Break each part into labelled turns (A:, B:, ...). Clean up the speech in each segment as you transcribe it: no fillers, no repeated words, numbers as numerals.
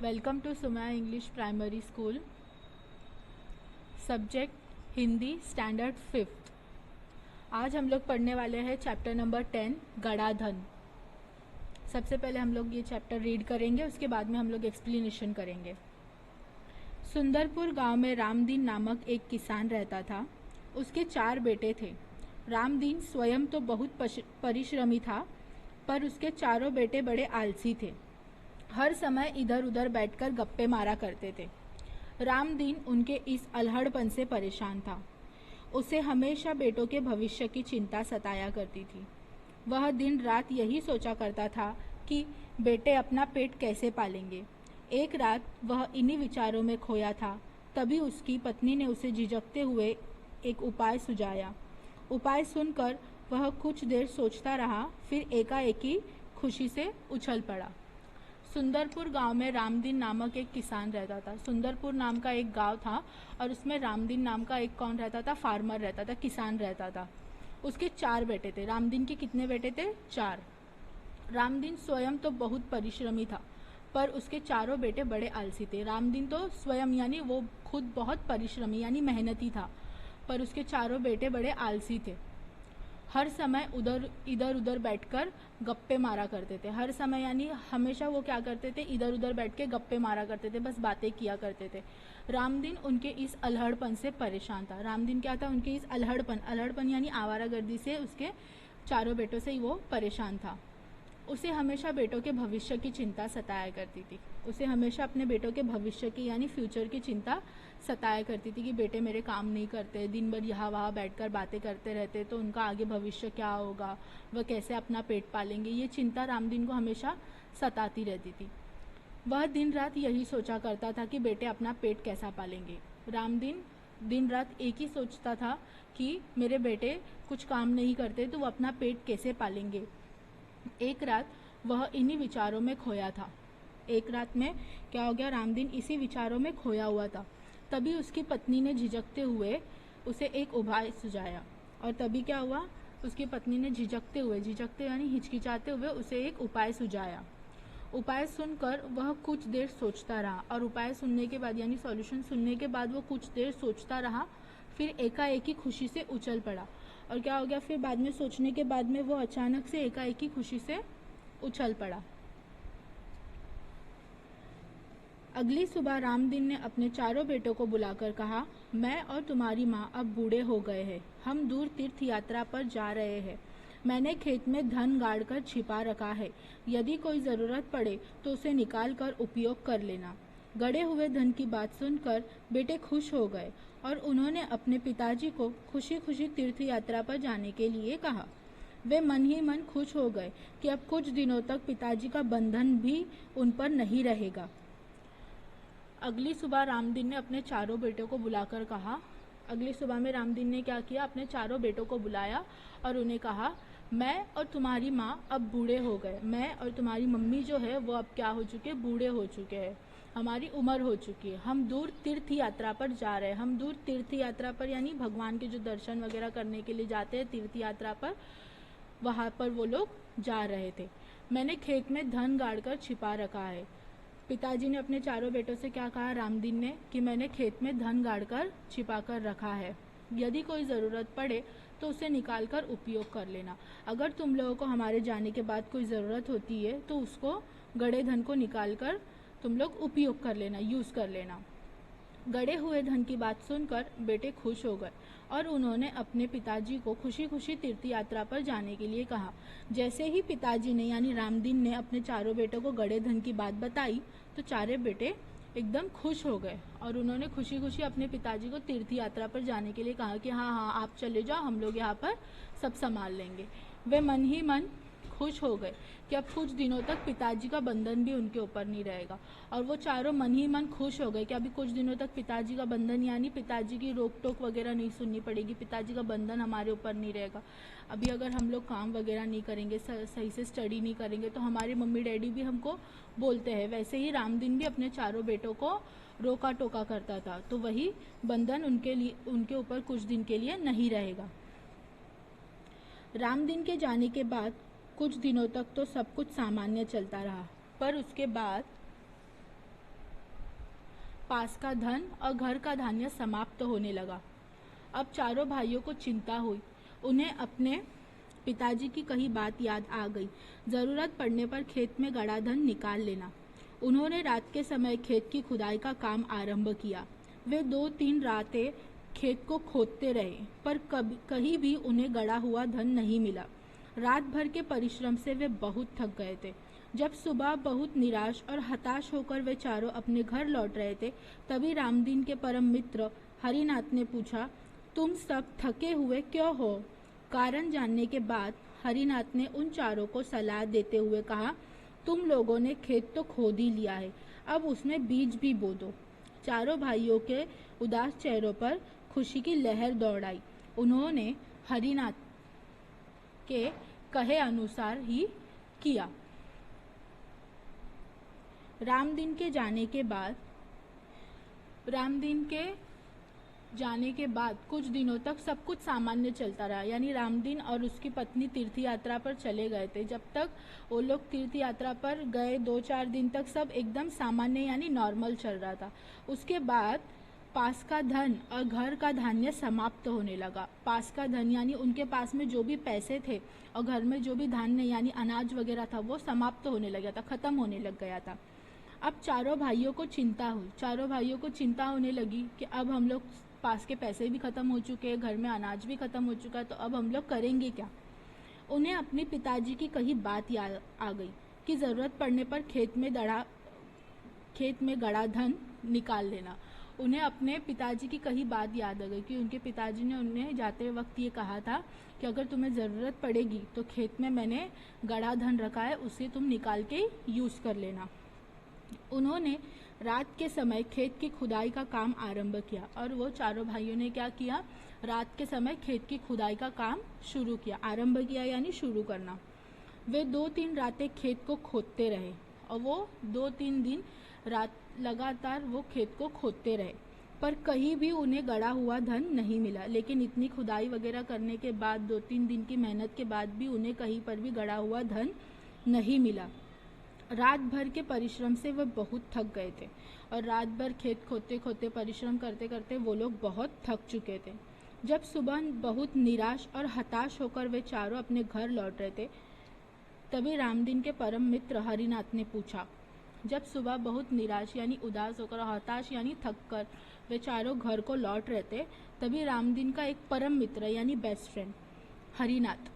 A: Welcome to Sumaya English primary school. Subject Hindi, standard 5th। आज हम लोग पढ़ने वाले हैं चैप्टर नंबर 10 गड़ाधन। सबसे पहले हम लोग ये चैप्टर रीड करेंगे, उसके बाद में हम लोग एक्सप्लेनेशन करेंगे। सुंदरपुर गांव में रामदीन नामक एक किसान रहता था। उसके 4 बेटे थे। रामदीन स्वयं तो बहुत परिश्रमी था, पर उसके चारों बेटे बड़े आलसी थे। हर समय इधर उधर बैठकर गप्पे मारा करते थे। रामदीन उनके इस अल्हड़पन से परेशान था। उसे हमेशा बेटों के भविष्य की चिंता सताया करती थी। वह दिन रात यही सोचा करता था कि बेटे अपना पेट कैसे पालेंगे। एक रात वह इन्हीं विचारों में खोया था। तभी उसकी पत्नी ने उसे झिझकते हुए एक उपाय सुझाया। उपाय सुनकर वह कुछ देर सोचता रहा, फिर एकाएकी खुशी से उछल पड़ा। सुंदरपुर गांव में रामदीन नामक एक किसान रहता था। सुंदरपुर नाम का एक गांव था और उसमें रामदीन नाम का एक कौन रहता था? फार्मर रहता था, किसान रहता था। उसके 4 बेटे थे। रामदीन के कितने बेटे थे? 4। रामदीन स्वयं तो बहुत परिश्रमी था, पर उसके चारों बेटे बड़े आलसी थे। रामदीन तो स्वयं यानी वो खुद बहुत परिश्रमी यानी मेहनती था, पर उसके चारों बेटे बड़े आलसी थे। हर समय इधर उधर बैठकर गप्पे मारा करते थे। हर समय यानी हमेशा वो क्या करते थे? इधर उधर बैठ के गप्पे मारा करते थे, बस बातें किया करते थे। रामदीन उनके इस अल्हड़पन से परेशान था। रामदीन क्या था? उनके इस अल्हड़पन यानी आवारागर्दी से उसके चारों बेटों से ही वो परेशान था। उसे हमेशा बेटों के भविष्य की चिंता सताया करती थी। उसे हमेशा अपने बेटों के भविष्य की यानी फ्यूचर की चिंता सताया करती थी कि बेटे मेरे काम नहीं करते, दिन भर यहाँ वहाँ बैठकर बातें करते रहते, तो उनका आगे भविष्य क्या होगा, वह कैसे अपना पेट पालेंगे। ये चिंता रामदीन को हमेशा सताती रहती थी। वह दिन रात यही सोचा करता था कि बेटे अपना पेट कैसा पालेंगे। रामदीन दिन रात एक ही सोचता था कि मेरे बेटे कुछ काम नहीं करते तो वो अपना पेट कैसे पालेंगे। एक रात वह इन्हीं विचारों में खोया था। एक रात में क्या हो गया? रामदीन इसी विचारों में खोया हुआ था। तभी उसकी पत्नी ने झिझकते हुए उसे एक उपाय सुझाया। और तभी क्या हुआ? उसकी पत्नी ने झिझकते यानी हिचकिचाते हुए उसे एक उपाय सुझाया। उपाय सुनकर वह कुछ देर सोचता रहा, और उपाय सुनने के बाद यानी सॉल्यूशन सुनने के बाद वो कुछ देर सोचता रहा, फिर एकाएकी खुशी से उछल पड़ा। और क्या हो गया? फिर बाद में सोचने के बाद में वो अचानक से एकाएकी खुशी से उछल पड़ा। अगली सुबह रामदीन ने अपने चारों बेटों को बुलाकर कहा, मैं और तुम्हारी माँ अब बूढ़े हो गए हैं। हम दूर तीर्थ यात्रा पर जा रहे हैं। मैंने खेत में धन गाड़ कर छिपा रखा है। यदि कोई ज़रूरत पड़े तो उसे निकाल कर उपयोग कर लेना। गड़े हुए धन की बात सुनकर बेटे खुश हो गए और उन्होंने अपने पिताजी को खुशी खुशी तीर्थ यात्रा पर जाने के लिए कहा। वे मन ही मन खुश हो गए कि अब कुछ दिनों तक पिताजी का बंधन भी उन पर नहीं रहेगा। अगली सुबह रामदीन ने अपने चारों बेटों को बुलाकर कहा। अगली सुबह में रामदीन ने क्या किया? अपने चारों बेटों को बुलाया और उन्हें कहा, मैं और तुम्हारी माँ अब बूढ़े हो गए। मैं और तुम्हारी मम्मी जो है वो अब क्या हो चुके? बूढ़े हो चुके हैं। हमारी उम्र हो चुकी है। हम दूर तीर्थ यात्रा पर जा रहे हैं। हम दूर तीर्थ यात्रा पर यानी भगवान के जो दर्शन वगैरह करने के लिए जाते हैं तीर्थ यात्रा पर, वहाँ पर वो लोग जा रहे थे। मैंने खेत में धन गाड़ कर छिपा रखा है। पिताजी ने अपने चारों बेटों से क्या कहा? रामदीन ने कि मैंने खेत में धन गाड़ कर छिपा कर रखा है। यदि कोई ज़रूरत पड़े तो उसे निकाल कर उपयोग कर लेना। अगर तुम लोगों को हमारे जाने के बाद कोई ज़रूरत होती है तो उसको गड़े धन को निकाल कर तुम लोग उपयोग कर लेना, यूज़ कर लेना। गड़े हुए धन की बात सुनकर बेटे खुश हो गए और उन्होंने अपने पिताजी को खुशी खुशी तीर्थ यात्रा पर जाने के लिए कहा। जैसे ही पिताजी ने यानी रामदीन ने अपने चारों बेटों को गड़े धन की बात बताई तो चारों बेटे एकदम खुश हो गए और उन्होंने खुशी खुशी अपने पिताजी को तीर्थ यात्रा पर जाने के लिए कहा कि हाँ हाँ आप चले जाओ, हम लोग यहाँ पर सब संभाल लेंगे। वे मन ही मन खुश हो गए कि अब कुछ दिनों तक पिताजी का बंधन भी उनके ऊपर नहीं रहेगा। और वो चारों मन ही मन खुश हो गए कि अभी कुछ दिनों तक पिताजी का बंधन यानी पिताजी की रोक टोक वगैरह नहीं सुननी पड़ेगी, पिताजी का बंधन हमारे ऊपर नहीं रहेगा। अभी अगर हम लोग काम वगैरह नहीं करेंगे, सही से स्टडी नहीं करेंगे तो हमारे मम्मी डैडी भी हमको बोलते हैं। वैसे ही रामदीन भी अपने चारों बेटों को रोका टोका करता था, तो वही बंधन उनके ऊपर कुछ दिन के लिए नहीं रहेगा। रामदीन के जाने के बाद कुछ दिनों तक तो सब कुछ सामान्य चलता रहा, पर उसके बाद पास का धन और घर का धान्य समाप्त होने लगा। अब चारों भाइयों को चिंता हुई। उन्हें अपने पिताजी की कही बात याद आ गई, जरूरत पड़ने पर खेत में गड़ा धन निकाल लेना। उन्होंने रात के समय खेत की खुदाई का काम आरंभ किया। वे 2-3 रातें खेत को खोदते रहे, पर कहीं भी उन्हें गड़ा हुआ धन नहीं मिला। रात भर के परिश्रम से वे बहुत थक गए थे। जब सुबह बहुत निराश और हताश होकर वे चारों अपने घर लौट रहे थे, तभी रामदीन के परम मित्र हरिनाथ ने पूछा, तुम सब थके हुए क्यों हो? कारण जानने के बाद हरिनाथ ने उन चारों को सलाह देते हुए कहा, तुम लोगों ने खेत तो खोद ही लिया है, अब उसमें बीज भी बो दो। चारों भाइयों के उदास चेहरों पर खुशी की लहर दौड़ आई। उन्होंने हरिनाथ के कहे अनुसार ही किया। रामदीन के जाने के बाद कुछ दिनों तक सब कुछ सामान्य चलता रहा। यानी रामदीन और उसकी पत्नी तीर्थ यात्रा पर चले गए थे। जब तक वो लोग तीर्थ यात्रा पर गए 2-4 दिन तक सब एकदम सामान्य यानी नॉर्मल चल रहा था। उसके बाद पास का धन और घर का धान्य समाप्त होने लगा। पास का धन यानी उनके पास में जो भी पैसे थे और घर में जो भी धान्य यानी अनाज वगैरह था वो समाप्त होने लगा था, खत्म होने लग गया था। अब चारों भाइयों को चिंता हुई। चारों भाइयों को चिंता होने लगी कि अब हम लोग पास के पैसे भी खत्म हो चुके हैं, घर में अनाज भी खत्म हो चुका है, तो अब हम लोग करेंगे क्या? उन्हें अपने पिताजी की कही बात याद आ गई कि जरूरत पड़ने पर खेत में गड़ा धन निकाल लेना। उन्हें अपने पिताजी की कही बात याद आ गई कि उनके पिताजी ने उन्हें जाते वक्त ये कहा था कि अगर तुम्हें ज़रूरत पड़ेगी तो खेत में मैंने गड़ा धन रखा है, उसे तुम निकाल के यूज़ कर लेना। उन्होंने रात के समय खेत की खुदाई का काम आरंभ किया और वो चारों भाइयों ने क्या किया, रात के समय खेत की खुदाई का काम शुरू किया। आरंभ किया यानी शुरू करना। वे 2-3 रातें खेत को खोदते रहे और वो 2-3 दिन रात लगातार वो खेत को खोदते रहे, पर कहीं भी उन्हें गड़ा हुआ धन नहीं मिला। लेकिन इतनी खुदाई वगैरह करने के बाद 2-3 दिन की मेहनत के बाद भी उन्हें कहीं पर भी गड़ा हुआ धन नहीं मिला। रात भर के परिश्रम से वे बहुत थक गए थे और रात भर खेत खोदते खोदते परिश्रम करते करते वो लोग बहुत थक चुके थे। जब सुबह बहुत निराश और हताश होकर वे चारों अपने घर लौट रहे थे, तभी रामदीन के परम मित्र हरिनाथ ने पूछा। जब सुबह बहुत निराश यानी उदास होकर, हताश यानी थक कर वे चारों घर को लौट रहे थे, तभी रामदीन का एक परम मित्र यानी बेस्ट फ्रेंड हरिनाथ,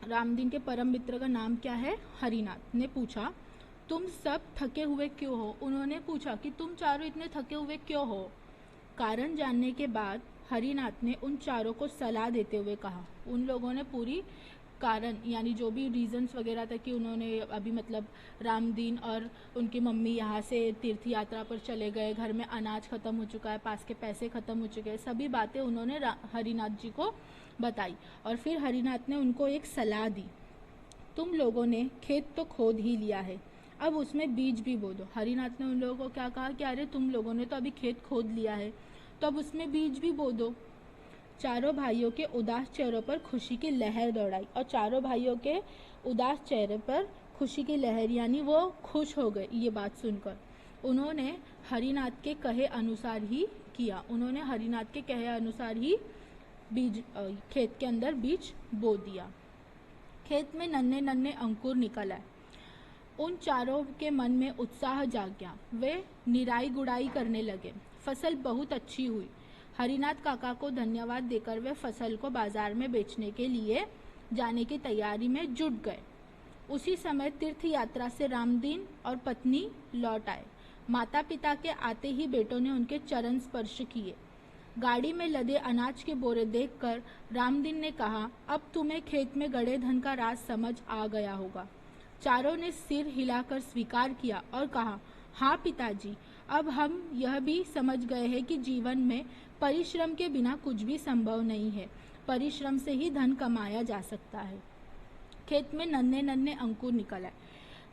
A: रामदीन के परम मित्र का नाम क्या है, हरिनाथ, ने पूछा, तुम सब थके हुए क्यों हो? उन्होंने पूछा कि तुम चारों इतने थके हुए क्यों हो? कारण जानने के बाद हरिनाथ ने उन चारों को सलाह देते हुए कहा। उन लोगों ने पूरी कारण यानी जो भी रीजंस वगैरह था कि उन्होंने अभी मतलब रामदीन और उनकी मम्मी यहाँ से तीर्थ यात्रा पर चले गए, घर में अनाज ख़त्म हो चुका है, पास के पैसे ख़त्म हो चुके हैं, सभी बातें उन्होंने हरिनाथ जी को बताई। और फिर हरिनाथ ने उनको एक सलाह दी, तुम लोगों ने खेत तो खोद ही लिया है, अब उसमें बीज भी बो दो। हरिनाथ ने उन लोगों को क्या कहा कि अरे तुम लोगों ने तो अभी खेत खोद लिया है तो अब उसमें बीज भी बो दो। चारों भाइयों के उदास चेहरों पर खुशी की लहर दौड़ाई और चारों भाइयों के उदास चेहरे पर खुशी की लहर यानी वो खुश हो गए ये बात सुनकर। उन्होंने हरिनाथ के कहे अनुसार ही किया। उन्होंने हरिनाथ के कहे अनुसार ही बीज खेत के अंदर बीज बो दिया। खेत में नन्हे नन्हे अंकुर निकल आए। उन चारों के मन में उत्साह जाग गया। वे निराई गुड़ाई करने लगे। फसल बहुत अच्छी हुई। हरिनाथ काका को धन्यवाद देकर वे फसल को बाजार में बेचने के लिए जाने की तैयारी में जुट गए। उसी समय तीर्थ यात्रा से रामदीन और पत्नी लौट आए। माता पिता के आते ही बेटों ने उनके चरण स्पर्श किए। गाड़ी में लदे अनाज के बोरे देखकर रामदीन ने कहा, अब तुम्हें खेत में गड़े धन का राज समझ आ गया होगा। चारों ने सिर हिलाकर स्वीकार किया और कहा, हाँ पिताजी, अब हम यह भी समझ गए हैं कि जीवन में परिश्रम के बिना कुछ भी संभव नहीं है। परिश्रम से ही धन कमाया जा सकता है। खेत में नन्हे नन्हे अंकुर निकल आए।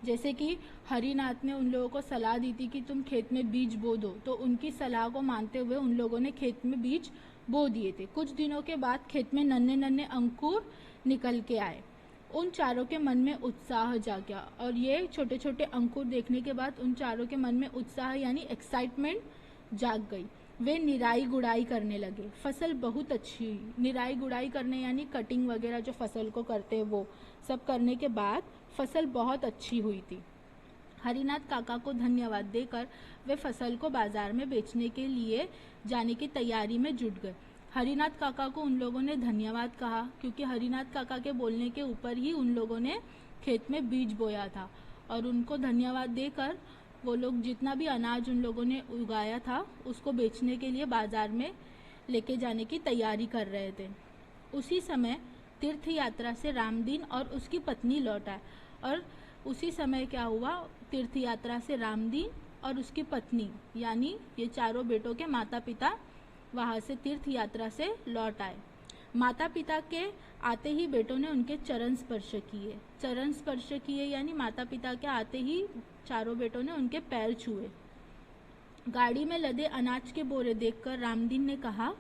A: जैसे कि हरिनाथ ने उन लोगों को सलाह दी थी कि तुम खेत में बीज बो दो, तो उनकी सलाह को मानते हुए उन लोगों ने खेत में बीज बो दिए थे। कुछ दिनों के बाद खेत में नन्हे नन्हे अंकुर निकल के आए। उन चारों के मन में उत्साह जाग गया और ये छोटे छोटे अंकुर देखने के बाद उन चारों के मन में उत्साह यानी एक्साइटमेंट जाग गई। वे निराई गुड़ाई करने लगे। फसल बहुत अच्छी हुई। निराई गुड़ाई करने यानी कटिंग वगैरह जो फसल को करते हैं वो सब करने के बाद फसल बहुत अच्छी हुई थी। हरिनाथ काका को धन्यवाद देकर वे फसल को बाजार में बेचने के लिए जाने की तैयारी में जुट गए। हरिनाथ काका को उन लोगों ने धन्यवाद कहा क्योंकि हरिनाथ काका के बोलने के ऊपर ही उन लोगों ने खेत में बीज बोया था और उनको धन्यवाद देकर वो लोग जितना भी अनाज उन लोगों ने उगाया था उसको बेचने के लिए बाजार में लेके जाने की तैयारी कर रहे थे। उसी समय तीर्थ यात्रा से रामदीन और उसकी पत्नी लौट आए और उसी समय क्या हुआ, तीर्थ यात्रा से रामदीन और उसकी पत्नी यानी ये चारों बेटों के माता पिता वहाँ से तीर्थ यात्रा से लौट आए। माता पिता के आते ही बेटों ने उनके चरण स्पर्श किए। चरण स्पर्श किए यानी माता पिता के आते ही चारों बेटों ने उनके पैर छुए। गाड़ी में लदे अनाज के बोरे देखकर रामदीन ने कहा,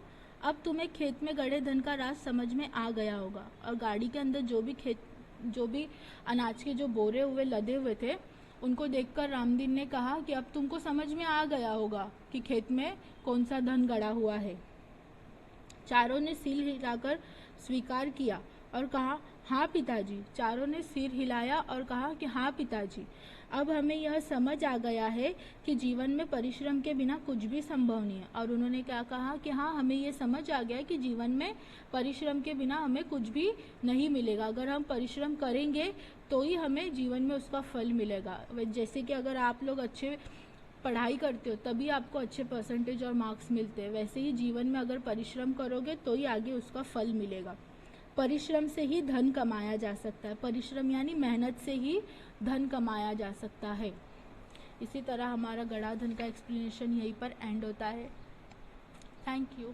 A: अब तुम्हें खेत में गड़े धन का राज समझ में आ गया होगा। और गाड़ी के अंदर जो भी अनाज के जो बोरे हुए लदे हुए थे उनको देखकर रामदीन ने कहा कि अब तुमको समझ में आ गया होगा कि खेत में कौन सा धन गड़ा हुआ है। चारों ने सिर हिलाकर स्वीकार किया और कहा, हाँ पिताजी। चारों ने सिर हिलाया और कहा कि हाँ पिताजी, अब हमें यह समझ आ गया है कि जीवन में परिश्रम के बिना कुछ भी संभव नहीं है। और उन्होंने क्या कहा कि हाँ, हमें ये समझ आ गया है कि जीवन में परिश्रम के बिना हमें कुछ भी नहीं मिलेगा। अगर हम परिश्रम करेंगे तो ही हमें जीवन में उसका फल मिलेगा। जैसे कि अगर आप लोग अच्छे पढ़ाई करते हो तभी आपको अच्छे परसेंटेज और मार्क्स मिलते हैं, वैसे ही जीवन में अगर परिश्रम करोगे तो ही आगे उसका फल मिलेगा। परिश्रम से ही धन कमाया जा सकता है। परिश्रम यानी मेहनत से ही धन कमाया जा सकता है। इसी तरह हमारा गड़ा धन का एक्सप्लेनेशन यहीं पर एंड होता है। Thank you.